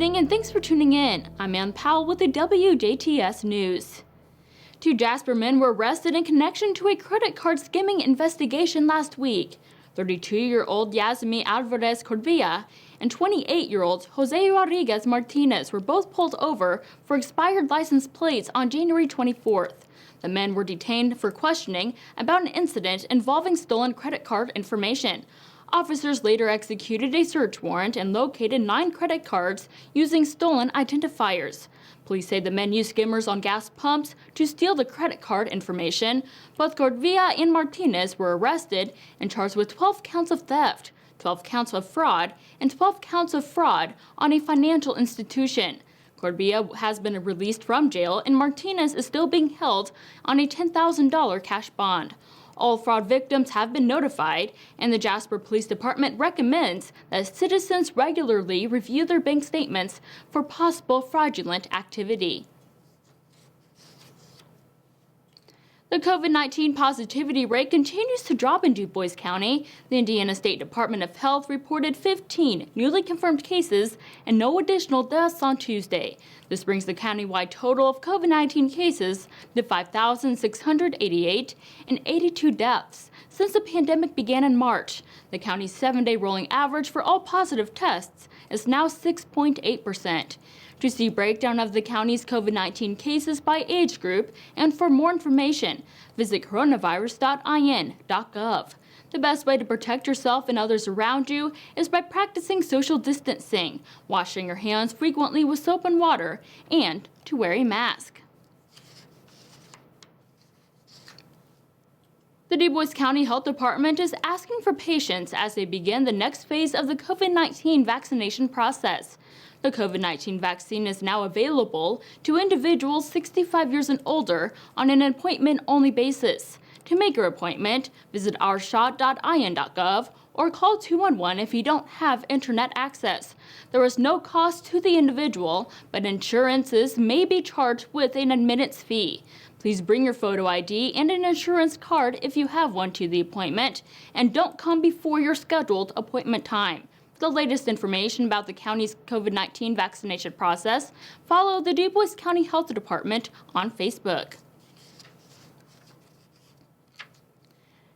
evening and thanks for tuning in. I'm Ann Powell with the WJTS News. 2 Jasper men were arrested in connection to a credit card skimming investigation last week. 32-year-old Yasmin Alvarez Cordilla and 28-year-old Jose Rodriguez Martinez were both pulled over for expired license plates on January 24th. The men were detained for questioning about an incident involving stolen credit card information. Officers later executed a search warrant and located 9 credit cards using stolen identifiers. Police say the men used skimmers on gas pumps to steal the credit card information. Both Cordilla and Martinez were arrested and charged with 12 counts of theft, 12 counts of fraud, and 12 counts of fraud on a financial institution. Cordilla has been released from jail and Martinez is still being held on a $10,000 cash bond. All fraud victims have been notified, and the Jasper Police Department recommends that citizens regularly review their bank statements for possible fraudulent activity. The COVID-19 positivity rate continues to drop in Dubois County. The Indiana State Department of Health reported 15 newly confirmed cases and no additional deaths on Tuesday. This brings the countywide total of COVID-19 cases to 5,688 and 82 deaths since the pandemic began in March. The county's 7-day rolling average for all positive tests is now 6.8%. To see breakdown of the county's COVID-19 cases by age group and for more information, visit coronavirus.in.gov. The best way to protect yourself and others around you is by practicing social distancing, washing your hands frequently with soap and water, and to wear a mask. The Dubois County Health Department is asking for patience as they begin the next phase of the COVID-19 vaccination process. The COVID-19 vaccine is now available to individuals 65 years and older on an appointment-only basis. To make your appointment, visit ourshot.in.gov or call 211 if you don't have internet access. There is no cost to the individual, but insurances may be charged with an admittance fee. Please bring your photo ID and an insurance card if you have one to the appointment, and don't come before your scheduled appointment time. For the latest information about the county's COVID-19 vaccination process, follow the Dubois County Health Department on Facebook.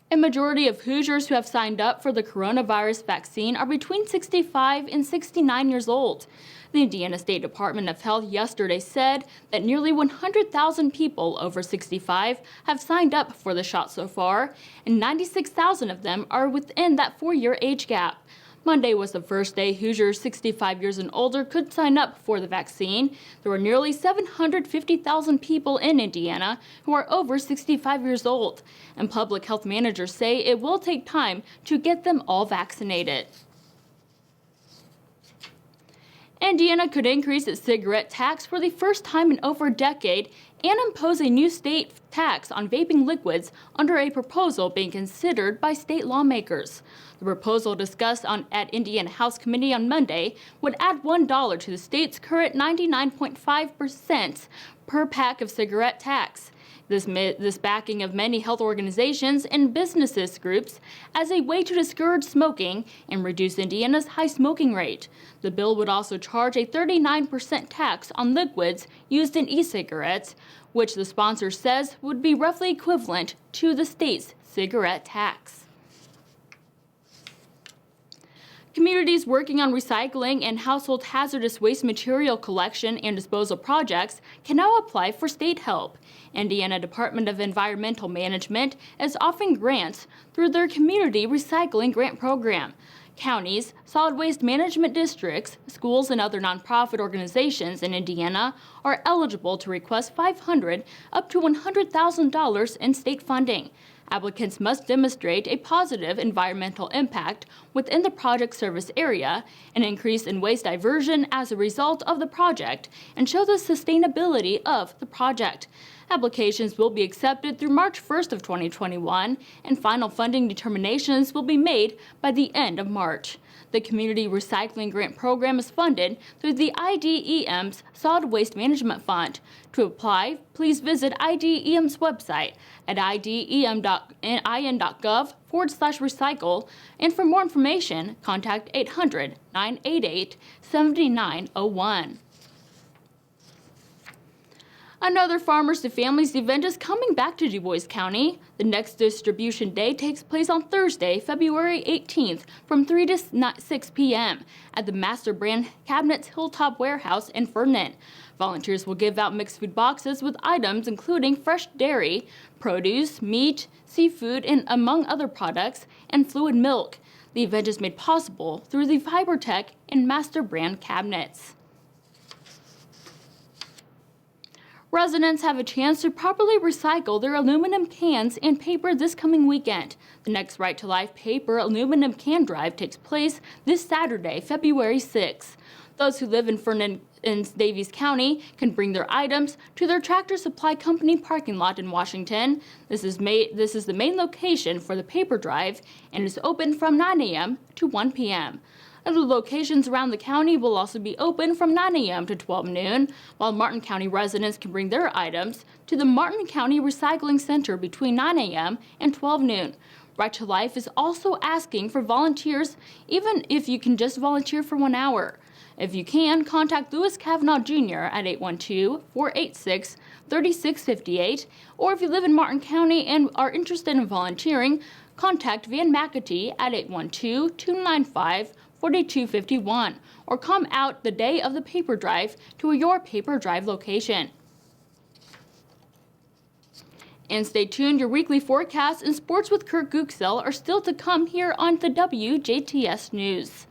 A majority of Hoosiers who have signed up for the coronavirus vaccine are between 65 and 69 years old. The Indiana State Department of Health yesterday said that nearly 100,000 people over 65 have signed up for the shot so far, and 96,000 of them are within that 4-year age gap. Monday was the first day Hoosiers 65 years and older could sign up for the vaccine. There were nearly 750,000 people in Indiana who are over 65 years old, and public health managers say it will take time to get them all vaccinated. Indiana could increase its cigarette tax for the first time in over a decade and impose a new state tax on vaping liquids under a proposal being considered by state lawmakers. The proposal discussed at Indiana House Committee on Monday would add $1 to the state's current 99.5% per pack of cigarette tax. This backing of many health organizations and businesses groups as a way to discourage smoking and reduce Indiana's high smoking rate. The bill would also charge a 39% tax on liquids used in e-cigarettes, which the sponsor says would be roughly equivalent to the state's cigarette tax. Communities working on recycling and household hazardous waste material collection and disposal projects can now apply for state help. Indiana Department of Environmental Management is offering grants through their Community Recycling Grant Program. Counties, solid waste management districts, schools, and other nonprofit organizations in Indiana are eligible to request $500 up to $100,000 in state funding. Applicants must demonstrate a positive environmental impact within the project service area, an increase in waste diversion as a result of the project, and show the sustainability of the project. Applications will be accepted through March 1st of 2021, and final funding determinations will be made by the end of March. The Community Recycling Grant Program is funded through the IDEM's Solid Waste Management Fund. To apply, please visit IDEM's website at idem.gov in.gov/recycle, and for more information, contact 800-988-7901. Another Farmers to Families event is coming back to Dubois County. The next distribution day takes place on Thursday, February 18th from 3 to 6 p.m. at the Master Brand Cabinets Hilltop Warehouse in Ferdinand. Volunteers will give out mixed food boxes with items including fresh dairy, produce, meat, seafood, and among other products, and fluid milk. The event is made possible through the FiberTech and Master Brand Cabinets. Residents have a chance to properly recycle their aluminum cans and paper this coming weekend. The next Right to Life paper aluminum can drive takes place this Saturday, February 6th. Those who live in Ferdinand and Daviess County can bring their items to their Tractor Supply Company parking lot in Washington. This is the main location for the paper drive and is open from 9 a.m. to 1 p.m. Other locations around the county will also be open from 9 a.m. to 12 noon, while Martin County residents can bring their items to the Martin County Recycling Center between 9 a.m. and 12 noon. Right to Life is also asking for volunteers, even if you can just volunteer for 1 hour. If you can, contact Louis Kavanaugh Jr. at 812-486-3658, or if you live in Martin County and are interested in volunteering, contact Van McAtee at 812-295-4251, or come out the day of the paper drive to your paper drive location. And stay tuned, your weekly forecast and sports with Kurt Gooksell are still to come here on the WJTS News.